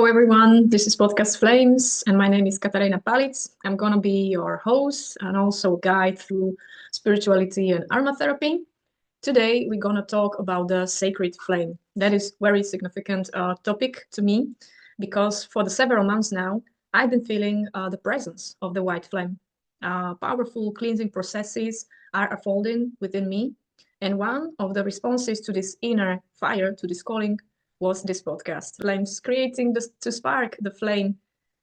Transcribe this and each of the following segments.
everyone. This is Podcast Flames, and my name is Katarina Palitz. I'm gonna be your host and also guide through spirituality and aromatherapy. Today, we're gonna talk about the sacred flame. That is very significant topic to me because for the several months now, I've been feeling the presence of the white flame. Powerful cleansing processes are unfolding within me, and one of the responses to this inner fire, to this calling, was this podcast. Flames creating this to spark the flame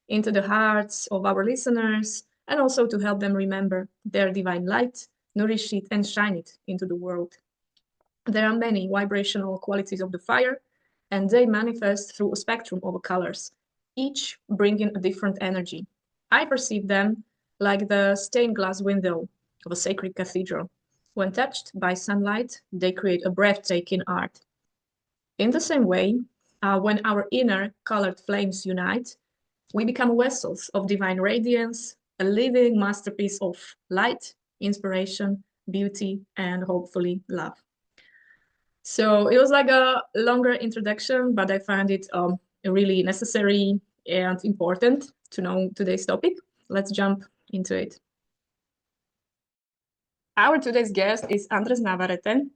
into the hearts of our listeners and also to help them remember their divine light, nourish it, and shine it into the world. There are many vibrational qualities of the fire, and they manifest through a spectrum of colors, each bringing a different energy. I perceive them like the stained glass window of a sacred cathedral. When touched by sunlight, they create a breathtaking art. In the same way, when our inner colored flames unite, we become vessels of divine radiance, a living masterpiece of light, inspiration, beauty, and hopefully love. So it was like a longer introduction, but I found it really necessary and important to know today's topic. Let's jump into it. Our today's guest is Andres Navarrete.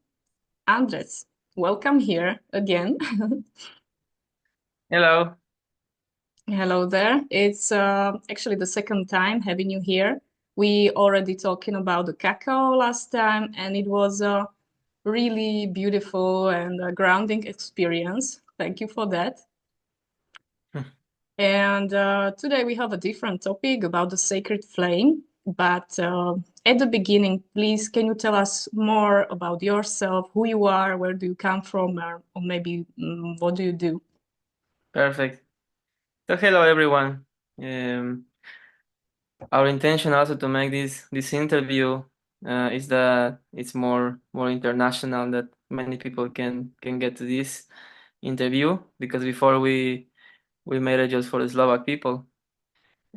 Andres, welcome here again. Hello. Hello there. It's actually the second time having you here. We already talking about the cacao last time, and it was a really beautiful and grounding experience. Thank you for that. And today we have a different topic about the sacred flame. But at the beginning, please, can you tell us more about yourself, who you are, where do you come from, or maybe what do you do? Perfect. So hello everyone. Our intention also to make this interview is that it's more international, that many people can get to this interview, because before we made it just for the Slovak people,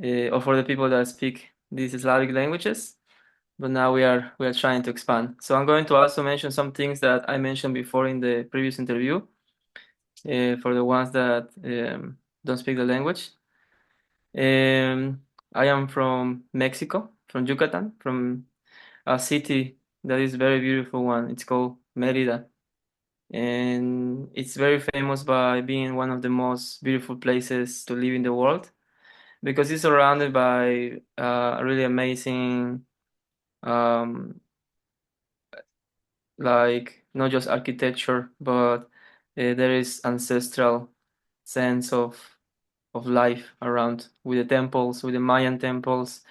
or for the people that speak these Slavic languages, but now we are trying to expand. So I'm going to also mention some things that I mentioned before in the previous interview, for the ones that don't speak the language. I am from Mexico, from Yucatan, from a city that is very beautiful one. It's called Mérida, and it's very famous by being one of the most beautiful places to live in the world, because it's surrounded by really amazing, um, like not just architecture, but there is ancestral sense of life around, with the temples, with the Mayan temples,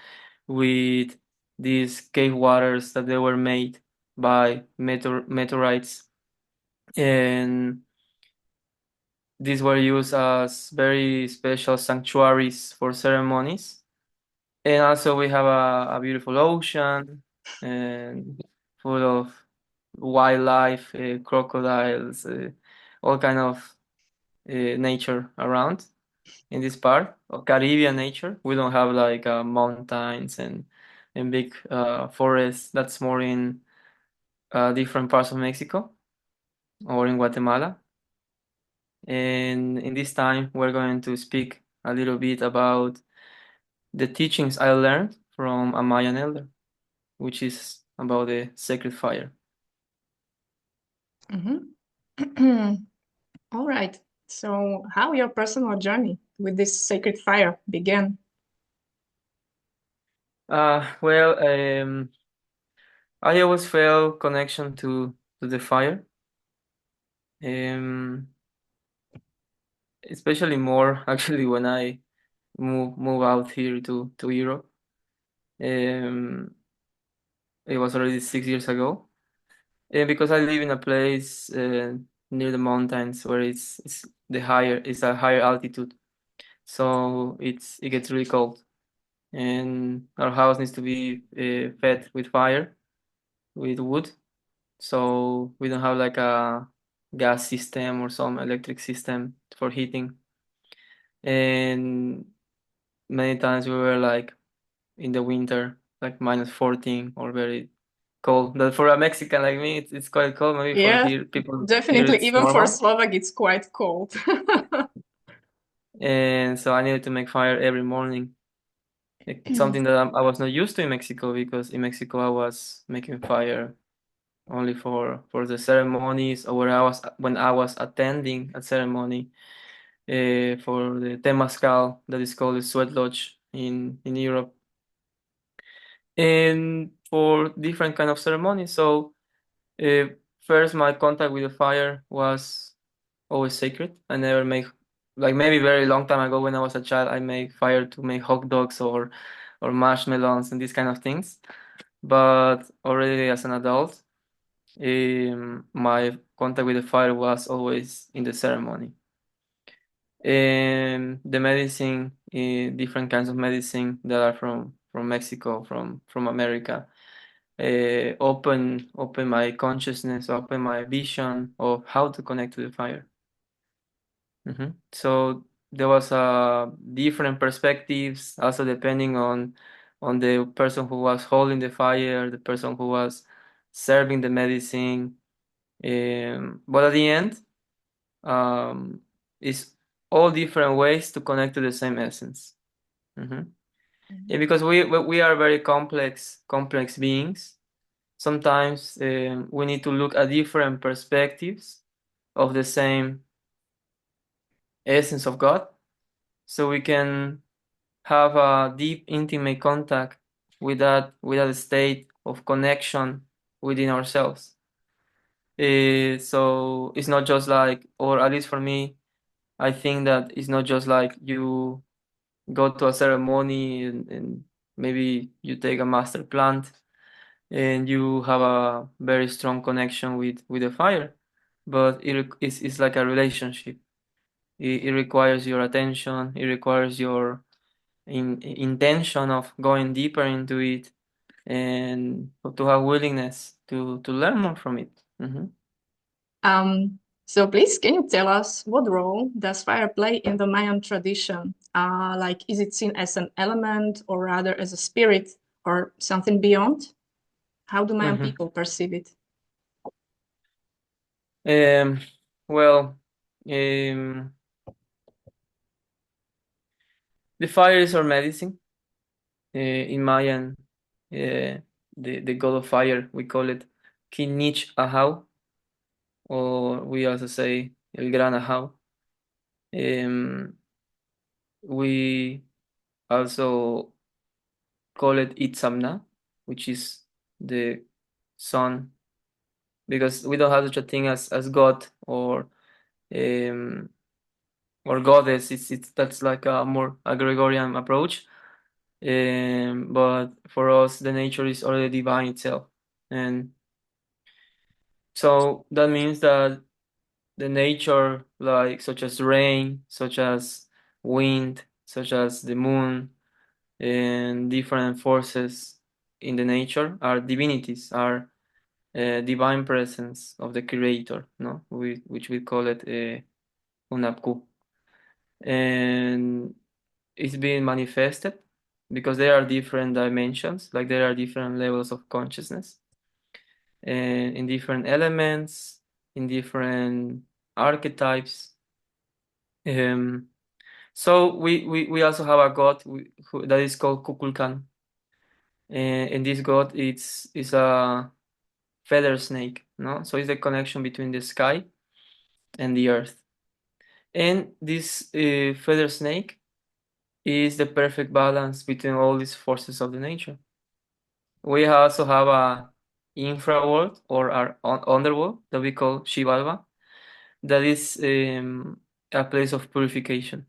with these cave waters that they were made by meteorites, and these were used as very special sanctuaries for ceremonies. And also we have a beautiful ocean and full of wildlife, crocodiles, all kind of nature around in this part of Caribbean nature. We don't have like mountains and big forests. That's more in different parts of Mexico or in Guatemala. And in this time, we're going to speak a little bit about the teachings I learned from a Mayan elder, which is about the sacred fire. All right. So, how your personal journey with this sacred fire began? Well, I always felt connection to the fire, um, especially more actually when I move out here to Europe. Um, it was already 6 years ago, and because I live in a place near the mountains where it's it's a higher altitude, so it gets really cold, and our house needs to be fed with fire, with wood, so we don't have like a gas system or some electric system for heating. And many times we were like in the winter, like -14 or very cold. But for a Mexican like me, it's quite cold. Maybe for Yeah, here people here definitely. it's Even for normal. Slovak, it's quite cold. and so I needed to make fire every morning. Something that I was not used to in Mexico, because in Mexico I was making fire only for the ceremonies, or when I was attending a ceremony for the Temazcal, that is called the Sweat Lodge in Europe, and for different kind of ceremonies. So uh, first, my contact with the fire was always sacred. I never make, like, maybe very long time ago when I was a child, I made fire to make hot dogs or marshmallows and these kind of things. But already as an adult, my contact with the fire was always in the ceremony. The medicine, different kinds of medicine that are from Mexico, from America, open my consciousness, open my vision of how to connect to the fire. So there was different perspectives, also depending on the person who was holding the fire, the person who was serving the medicine. But at the end, um, it's all different ways to connect to the same essence. Yeah, because we are very complex beings. Sometimes we need to look at different perspectives of the same essence of God, so we can have a deep, intimate contact with that state of connection within ourselves. So it's not just like, or at least for me, I think that it's not just like you go to a ceremony and maybe you take a master plant and you have a very strong connection with the fire, but it's like a relationship. It requires your attention. It requires your intention of going deeper into it, and to have willingness to learn more from it. Um, so please, can you tell us what role does fire play in the Mayan tradition? Like, is it seen as an element or rather as a spirit or something beyond? How do Mayan hmm people perceive it? Um, well, um, the fire is our medicine. In Mayan, the god of fire, we call it Kinich Ahau, or we also say El Gran Ahau. Um, we also call it Itzamna, which is the sun, because we don't have such a thing as God um, or goddess. It's That's like a more a Gregorian approach. But for us, the nature is already divine itself, and so that means that the nature, like such as rain, such as wind, such as the moon, and different forces in the nature are divinities, are divine presence of the creator, no, which we call it Unapku, and it's being manifested because there are different dimensions, like there are different levels of consciousness, and in different elements, in different archetypes. Um, so we also have a god that is called Kukulkan, and this god is a feather snake, no? So it's the connection between the sky and the earth. And this feather snake is the perfect balance between all these forces of the nature. We also have a infraworld, or our underworld, that we call Shivalva, that is a place of purification.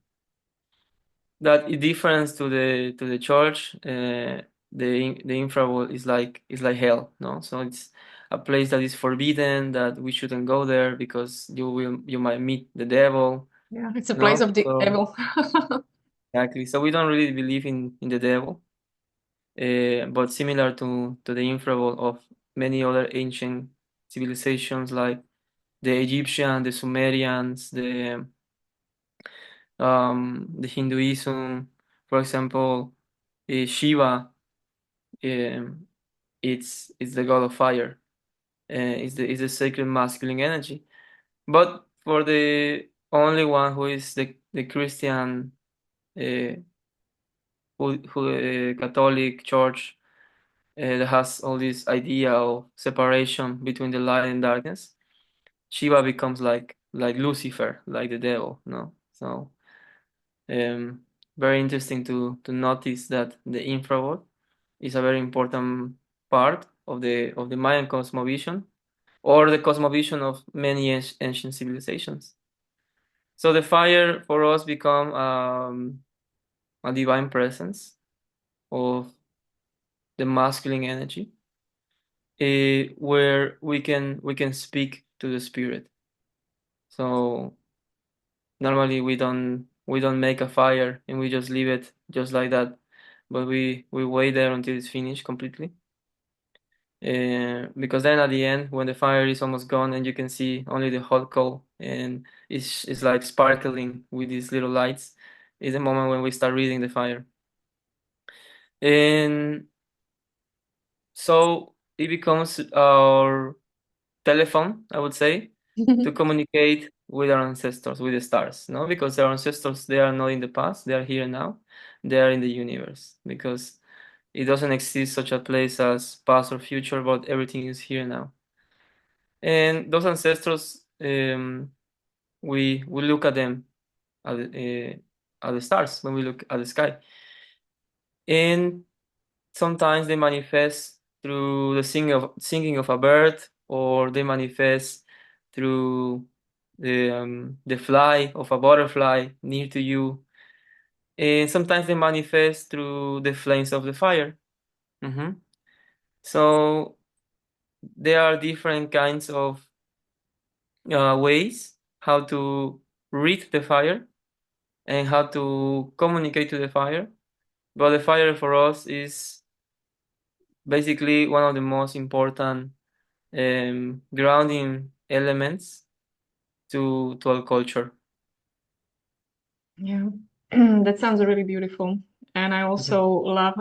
That in difference to the church, the infraworld is like hell, no? So it's a place that is forbidden, that we shouldn't go there because you might meet the devil, Yeah, it's a place no? of the So devil. exactly. So we don't really believe in the devil, but similar to the infraworld of many other ancient civilizations, like the Egyptian, the Sumerians, the Hinduism, for example, Shiva, um, it's the god of fire, it's the sacred masculine energy. But for the only one who is the Christian, uh, who Catholic Church, that has all this idea of separation between the light and darkness. Shiva becomes like Lucifer, like the devil, no? So um, very interesting to notice that the infraworld is a very important part of the Mayan cosmovision, or the cosmovision of many ancient civilizations. So the fire for us become a divine presence of the masculine energy, where we can speak to the spirit. So normally we don't make a fire and we just leave it just like that, but we wait there until it's finished completely. Because then at the end, when the fire is almost gone and you can see only the hot coal and it's like sparkling with these little lights, is the moment when we start reading the fire. And so it becomes our telephone, I would say, to communicate with our ancestors, with the stars, no? Because our ancestors, they are not in the past, they are here now, they are in the universe, because it doesn't exist such a place as past or future, but everything is here now. And those ancestors, we look at them at the stars when we look at the sky, and sometimes they manifest through the singing of a bird, or they manifest through the fly of a butterfly near to you, and sometimes they manifest through the flames of the fire. Mhm. So there are different kinds of ways how to read the fire and how to communicate to the fire. But the fire for us is basically one of the most important grounding elements to our culture. Yeah, that sounds really beautiful. And I also love,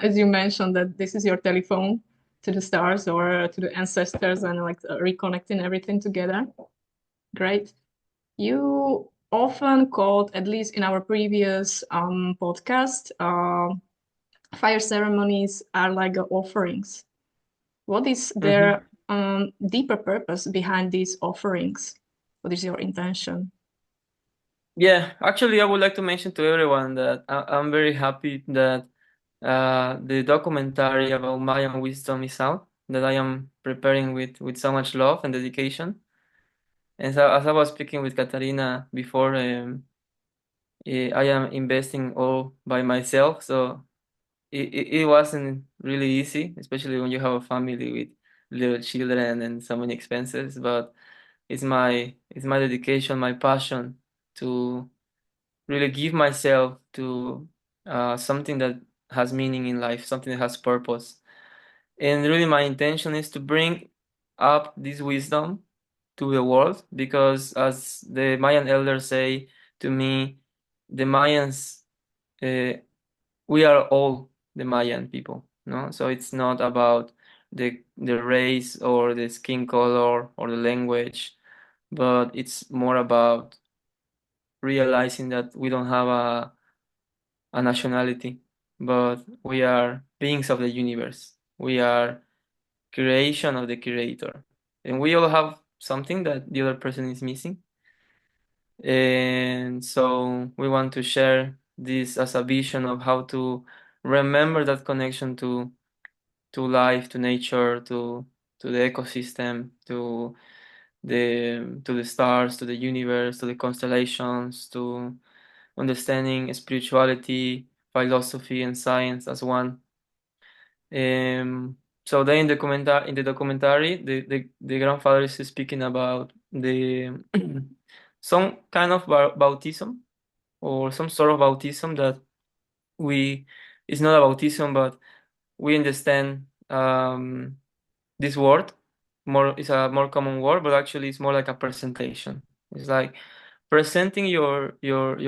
as you mentioned, that this is your telephone to the stars or to the ancestors and like reconnecting everything together. Great. You often called, at least in our previous podcast, fire ceremonies are like offerings. What is Mhm. their deeper purpose behind these offerings? What is your intention? Yeah, actually, I would like to mention to everyone that I'm very happy that the documentary about Mayan wisdom is out, that I am preparing with so much love and dedication. And so, as I was speaking with Katarina before, I am investing all by myself, so it wasn't really easy, especially when you have a family with little children and so many expenses. But it's my dedication, my passion to really give myself to something that has meaning in life, something that has purpose. And really, my intention is to bring up this wisdom to the world, because, as the Mayan elders say to me, the Mayans, uh, we are all the Mayan people, no? So it's not about the race or the skin color or the language, but it's more about realizing that we don't have a nationality, but we are beings of the universe. We are creation of the creator. And we all have something that the other person is missing. And so we want to share this as a vision of how to remember that connection to life, to nature, to the ecosystem, to the stars, to the universe, to the constellations, to understanding spirituality, philosophy, and science as one. So then in the documentary, the grandfather is speaking about the some kind of bautism, or some sort of bautism that we it's not a bautism, but we understand this word more. It's a more common word, but actually it's more like a presentation. It's like presenting your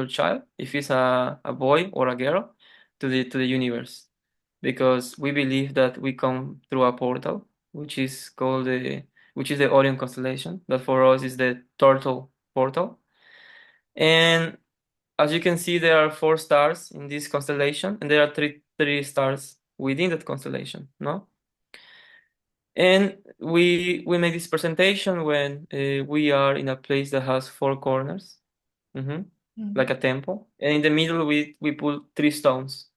child, if it's a boy or a girl, to the universe, because we believe that we come through a portal, which is the Orion constellation, that for us is the turtle portal. And as you can see, there are 4 stars in this constellation, and there are three stars within that constellation, no? And we make this presentation when we are in a place that has 4 corners, like a temple, and in the middle we put 3 stones,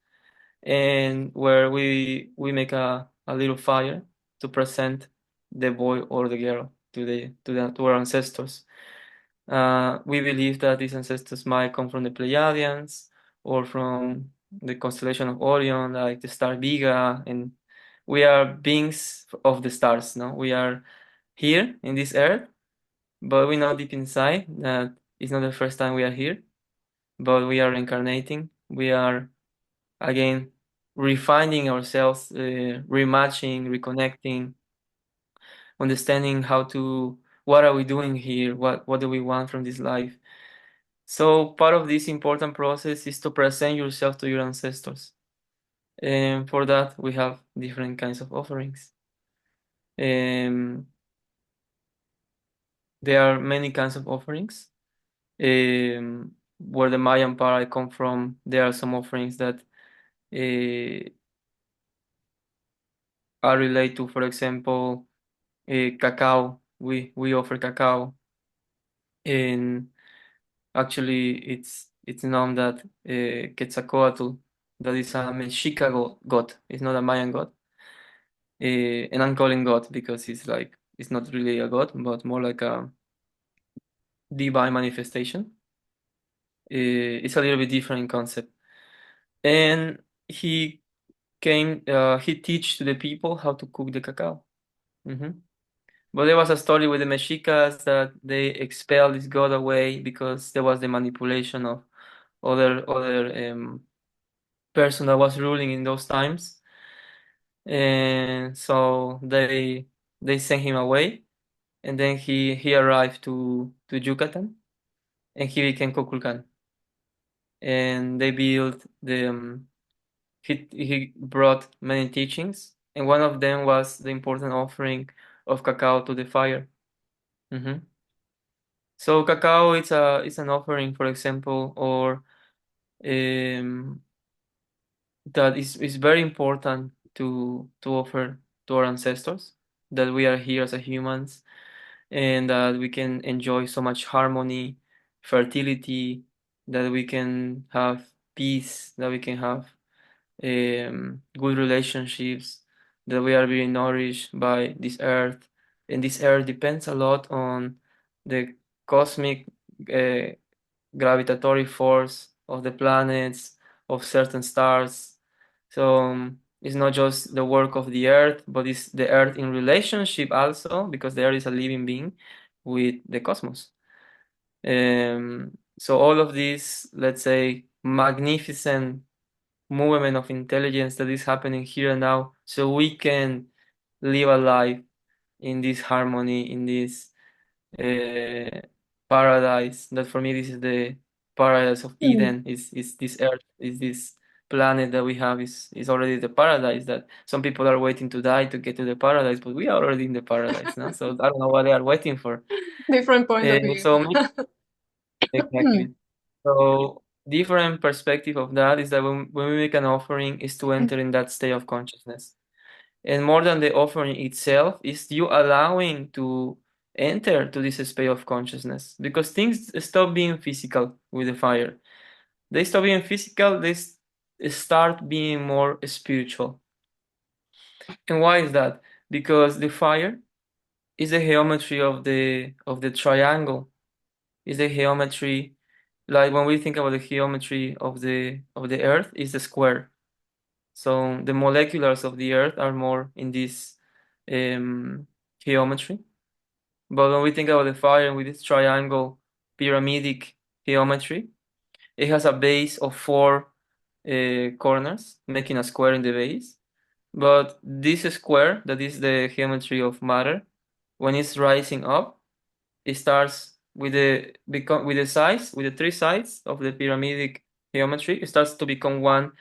and where we make a little fire to present the boy or the girl to our ancestors. We believe that these ancestors might come from the Pleiadians or from the constellation of Orion, like the star Vega, and we are beings of the stars. No, we are here in this earth, but we know deep inside that it's not the first time we are here, but we are reincarnating. We are again refining ourselves, rematching, reconnecting, understanding what are we doing here, what do we want from this life. So part of this important process is to present yourself to your ancestors. And for that, we have different kinds of offerings. Um, there are many kinds of offerings. Where the Mayan part I come from, there are some offerings that are related to, for example, cacao. We offer cacao, and actually, it's known that Quetzalcoatl, that is a Mexica god, it's not a Mayan god. And I'm calling God because it's not really a god, but more like a divine manifestation. It's a little bit different in concept. And he teach to the people how to cook the cacao. Mhm. But there was a story with the Mexicas that they expelled this god away because there was the manipulation of other person that was ruling in those times, and so they sent him away, and then he arrived to Yucatan, and he became Kukulkan, and they built he brought many teachings, and one of them was the important offering of cacao to the fire. Mhm. So cacao it's an offering, for example, or um, that is very important to offer to our ancestors, that we are here as a humans, and that we can enjoy so much harmony, fertility, that we can have peace, that we can have good relationships, that we are being nourished by this earth. And this earth depends a lot on the cosmic uh, gravitatory force of the planets, of certain stars. So it's not just the work of the earth, but it's the earth in relationship also, because the earth is a living being with the cosmos. So all of this, let's say, magnificent movement of intelligence that is happening here and now, so we can live a life in this harmony, in this uh, paradise. That for me, this is the paradise of Mm. Eden. Is this earth? Is this planet that we have? Is already the paradise that some people are waiting to die to get to the paradise, but we are already in the paradise now. So I don't know what they are waiting for. Different point of view. So exactly. So different perspective of that is that when we make an offering is to enter in that state of consciousness. And more than the offering itself, is you allowing to enter to this space of consciousness, because things stop being physical with the fire. They stop being physical, start being more spiritual. And why is that? Because the fire is the geometry of the triangle, is the geometry, like when we think about the geometry of the earth, is the square. So the moleculars of the earth are more in this geometry. But when we think about the fire with this triangle pyramidic geometry, it has a base of 4 corners, making a square in the base. But this square, that is the geometry of matter, when it's rising up, it starts with the sides, with the 3 sides of the pyramidic geometry. It starts to become one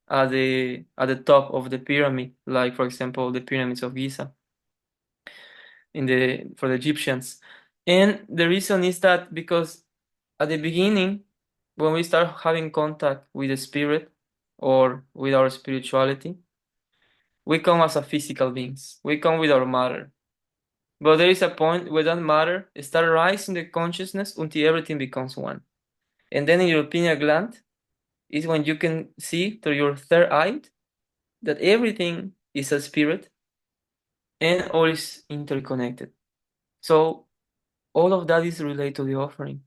at the top of the pyramid, like for example the pyramids of Giza for the Egyptians. And the reason is that because At the beginning, when we start having contact with the spirit or with our spirituality, we come as a physical beings. We come with our matter. But there is a point where that matter start rising the consciousness until everything becomes one. And then in your pineal gland is when you can see through your third eye that everything is a spirit and all is interconnected. So all of that is related to the offering.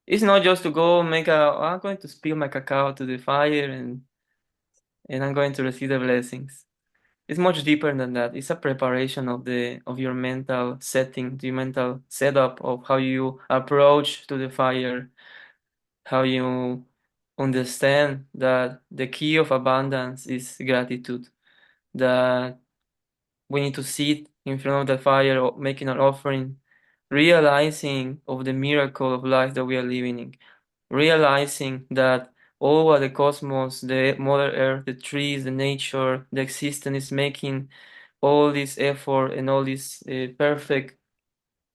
It's not just to go make a, "Oh, I'm going to spill my cacao to the fire and I'm going to receive the blessings." It's much deeper than that. It's a preparation of the of your mental setting, the mental setup of how you approach to the fire, how you understand that the key of abundance is gratitude, that we need to sit in front of the fire making an offering, realizing of the miracle of life that we are living in, realizing that all what the cosmos, the Mother Earth, the trees, the nature, the existence is making all this effort and all this perfect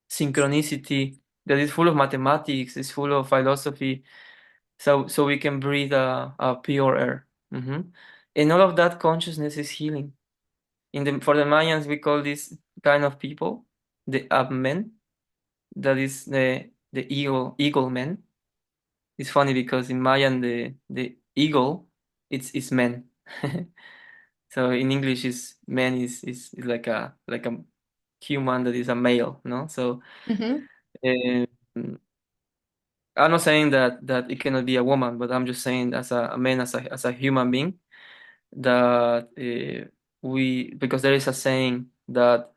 synchronicity that is full of mathematics, is full of philosophy, so we can breathe a pure air. And all of that consciousness is healing. For the Mayans, we call this kind of people the men. That is the eagle men. It's funny because in Mayan the eagle it's men. So in English is man is like a human that is a male, no? So Mm-hmm. um, I'm not saying that it cannot be a woman, but I'm just saying as a man as a human being that we because there is a saying that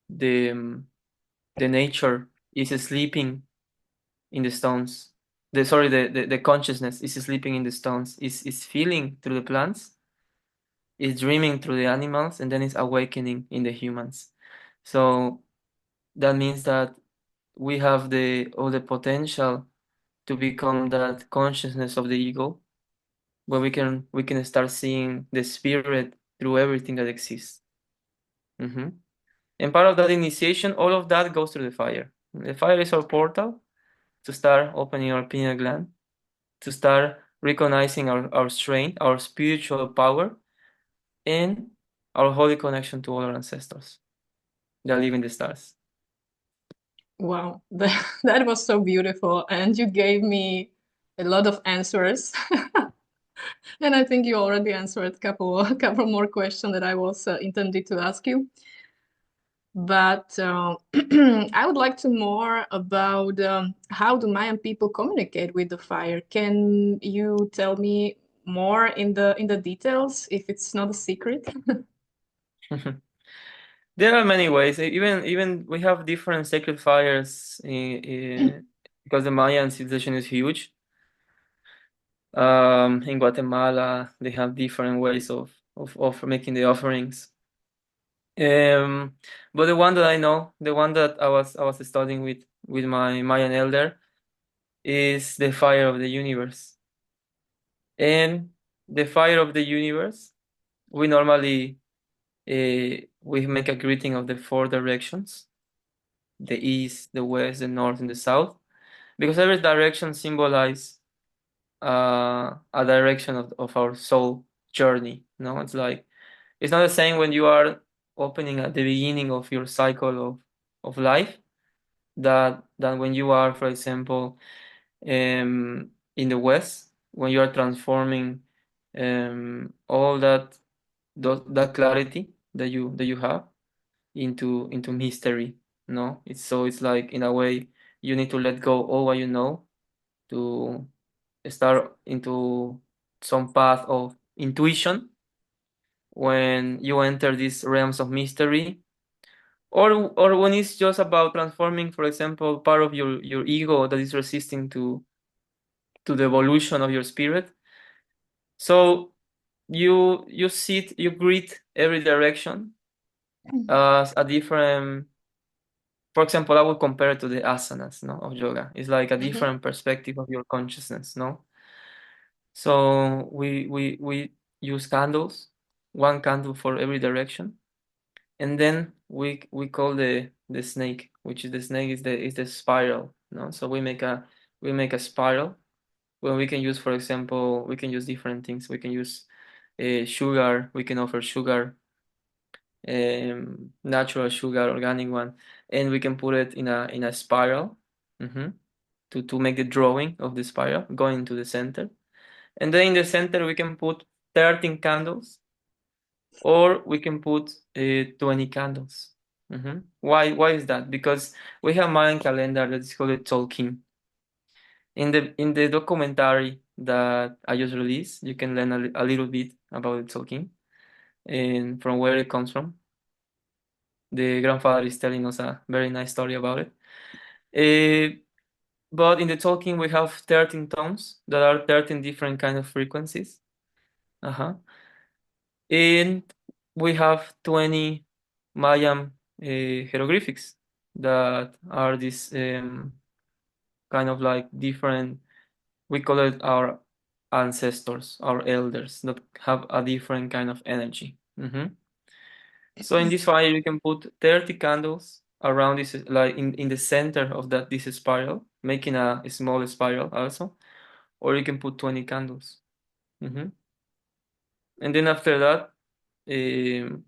the the nature is sleeping in the stones. The consciousness is sleeping in the stones, is feeling through the plants, is dreaming through the animals, and then is awakening in the humans. So that means that we have the all the potential to become that consciousness of the ego, where we can start seeing the spirit through everything that exists. Mhm. And part of that initiation, all of that goes through the fire. The fire is our portal to start opening our pineal gland, to start recognizing our strength, our spiritual power, and our holy connection to all our ancestors that live in the stars. Wow, that was so beautiful. And you gave me a lot of answers. And I think you already answered a couple more questions that I was intended to ask you. But I would like to more about how do Mayan people communicate with the fire. Can you tell me more in the details if it's not a secret? There are many ways. Even we have different sacred fires because the Mayan civilization is huge. In Guatemala, they have different ways of making the offerings. Um, but the one that I know, the one that I was studying with my Mayan elder, is the fire of the universe. And the fire of the universe, we normally we make a greeting of the four directions: the east, the west, the north, and the south, because every direction symbolize a direction of our soul journey. No, it's like it's not the same when you are opening at the beginning of your cycle of life that than when you are, for example, in the west when you are transforming all that clarity that you have into mystery. No, it's like in a way you need to let go all what you know to start into some path of intuition when you enter these realms of mystery, or when it's just about transforming, for example, part of your ego that is resisting to the evolution of your spirit. So you sit, you greet every direction as a different. For example, I would compare it to the asanas, no, of yoga. It's like a Mhm. different perspective of your consciousness, no. So we use candles, one candle for every direction, and then we call the snake, which is the snake is the spiral, no. So we make we make a spiral. When we can use, for example, we can use different things. We can use sugar. We can offer sugar, natural sugar, organic one, and we can put it in a spiral, to make the drawing of the spiral going to the center. And then in the center we can put 13 candles, or we can put 20 candles. Why is that? Because we have Mayan calendar that is called Tolkien. In the documentary that I just released, you can learn a little bit about the Tolkien and from where it comes from. The grandfather is telling us a very nice story about it. Uh, but in the Tolkien, we have 13 tones that are 13 different kind of frequencies. Uh-huh. And we have 20 Mayan hieroglyphics that are this kind of like different, we call it our ancestors, our elders that have a different kind of energy. So in this fire, you can put 30 candles around this, like in the center of this spiral, making a small spiral also, or you can put 20 candles. And then after that, um,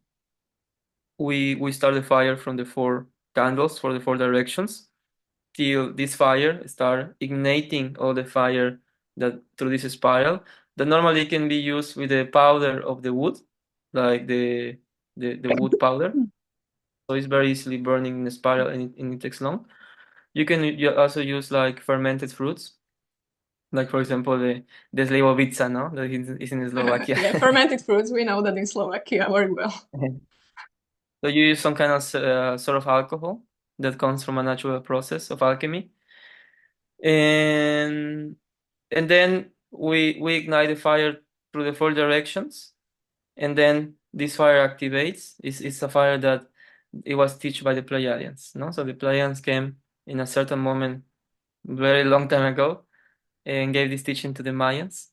we start the fire from the four candles for the four directions till this fire start igniting all the fire that through this spiral that normally can be used with the powder of the wood, like the wood powder. So it's very easily burning in the spiral, and it takes long. You can also use like fermented fruits, like for example the slivovica, no, that is in Slovakia. Yeah, fermented fruits. We know that in Slovakia very well. So you use some kind of sort of alcohol that comes from a natural process of alchemy, and then we ignite the fire through the four directions, and then this fire activates. It's a fire that it was taught by the Pleiadians, no? So the Pleiadians came in a certain moment, very long time ago, and gave this teaching to the Mayans.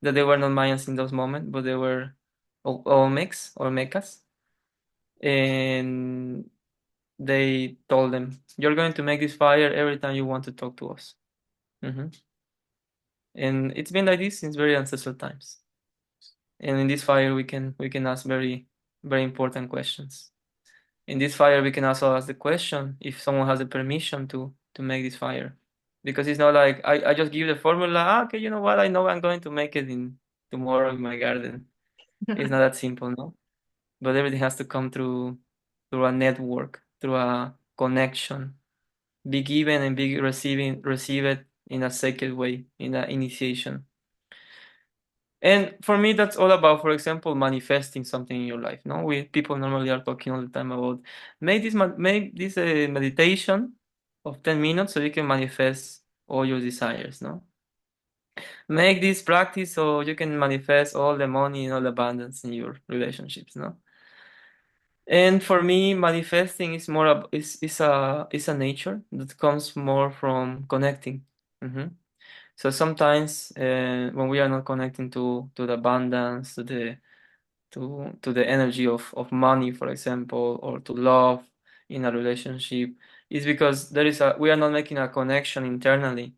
That they were not Mayans in those moments, but they were Olmecs or Mecas, and they told them, "You're going to make this fire every time you want to talk to us." hmm And it's been like this since very ancestral times. And in this fire, we can ask very very important questions. In this fire, we can also ask the question if someone has the permission to make this fire, because it's not like I just give the formula. Okay, you know what? I know I'm going to make it in tomorrow in my garden. It's not that simple, no. But everything has to come through a network, through a connection, be given and be receive it in a sacred way, in an initiation. And for me, that's all about, for example, manifesting something in your life. No, we people normally are talking all the time about make this meditation of 10 minutes so you can manifest all your desires. No, make this practice so you can manifest all the money and all the abundance in your relationships. No, and for me, manifesting is more is a nature that comes more from connecting. So sometimes when we are not connecting to the abundance, to the energy of money, for example, or to love in a relationship, is because we are not making a connection internally.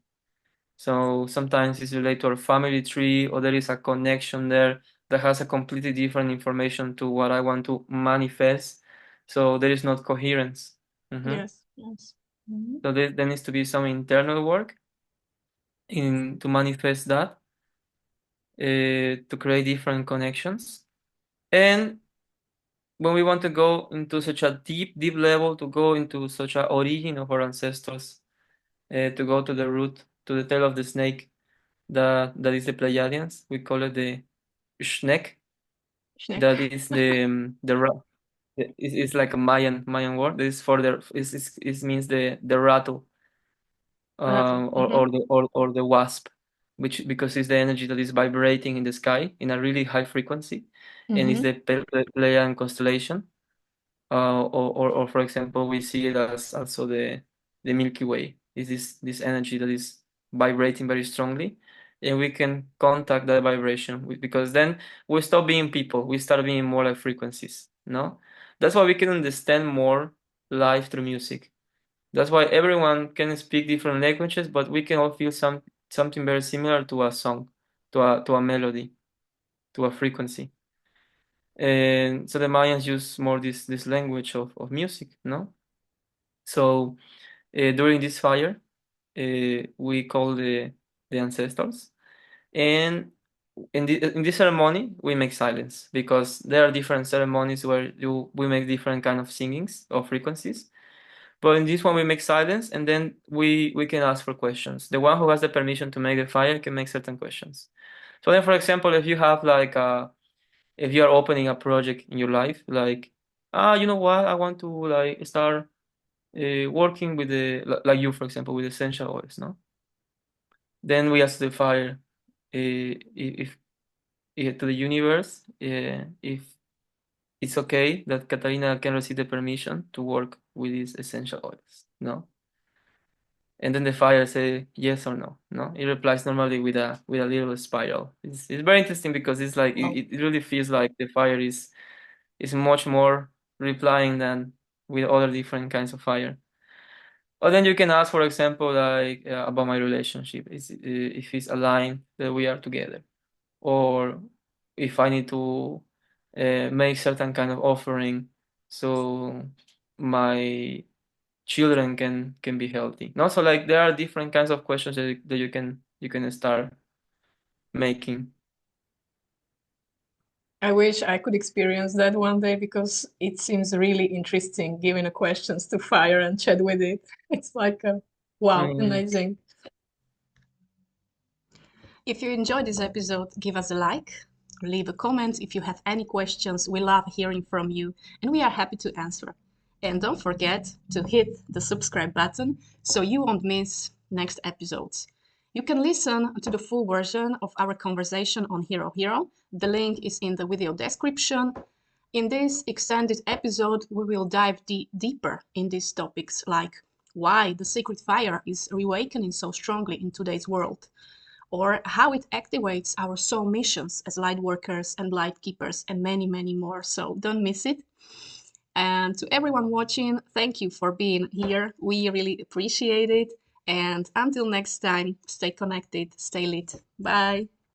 So sometimes it's related to our family tree, or there is a connection there that has a completely different information to what I want to manifest. So there is not coherence. Yes, yes. So there needs to be some internal work to manifest that, to create different connections. And when we want to go into such a deep level, to go into such a origin of our ancestors, to go to the root, to the tail of the snake, that is the Pleiadians. We call it the Schneck. Schneck. That is it's like a Mayan word. This for it means the rattle, Rattle. or the wasp, which because it's the energy that is vibrating in the sky in a really high frequency, and it's the Pleiadian constellation. Or for example, we see it as also the Milky Way. Is this energy that is vibrating very strongly, and we can contact that vibration because then we stop being people, we start being more like frequencies. No, that's why we can understand more life through music. That's why everyone can speak different languages, but we can all feel something very similar to a song, to a melody, to a frequency. And so the Mayans use more this language of music, no? So during this fire, we call the ancestors, and in this ceremony we make silence, because there are different ceremonies where we make different kind of singings or frequencies. But in this one we make silence, and then we can ask for questions. The one who has the permission to make the fire can make certain questions. So then, for example, if you have like if you are opening a project in your life, like, you know what, I want to like start working with like you, for example, with essential oils, no? Then we ask the fire, if to the universe, if it's okay that Katarina can receive the permission to work with these essential oils, no? And then the fire say yes or no, no? It replies normally with a little spiral. It's very interesting, because it's like Wow. it really feels like the fire is much more replying than with other different kinds of fire. Or then you can ask, for example, like about my relationship, if it's aligned that we are together, or if I need to make certain kind of offering so my children can be healthy. And also, like, there are different kinds of questions that you can start making. I wish I could experience that one day because it seems really interesting giving a questions to fire and chat with it. It's like a wow, Mm. amazing. If you enjoyed this episode, give us a like, leave a comment if you have any questions. We love hearing from you and we are happy to answer. And don't forget to hit the subscribe button so you won't miss next episodes. You can listen to the full version of our conversation on Hero Hero. The link is in the video description. In this extended episode, we will dive deeper in these topics like why the sacred fire is reawakening so strongly in today's world, or how it activates our soul missions as light workers and light keepers, and many, many more. So don't miss it. And to everyone watching, thank you for being here. We really appreciate it. And until next time, stay connected, stay lit. Bye.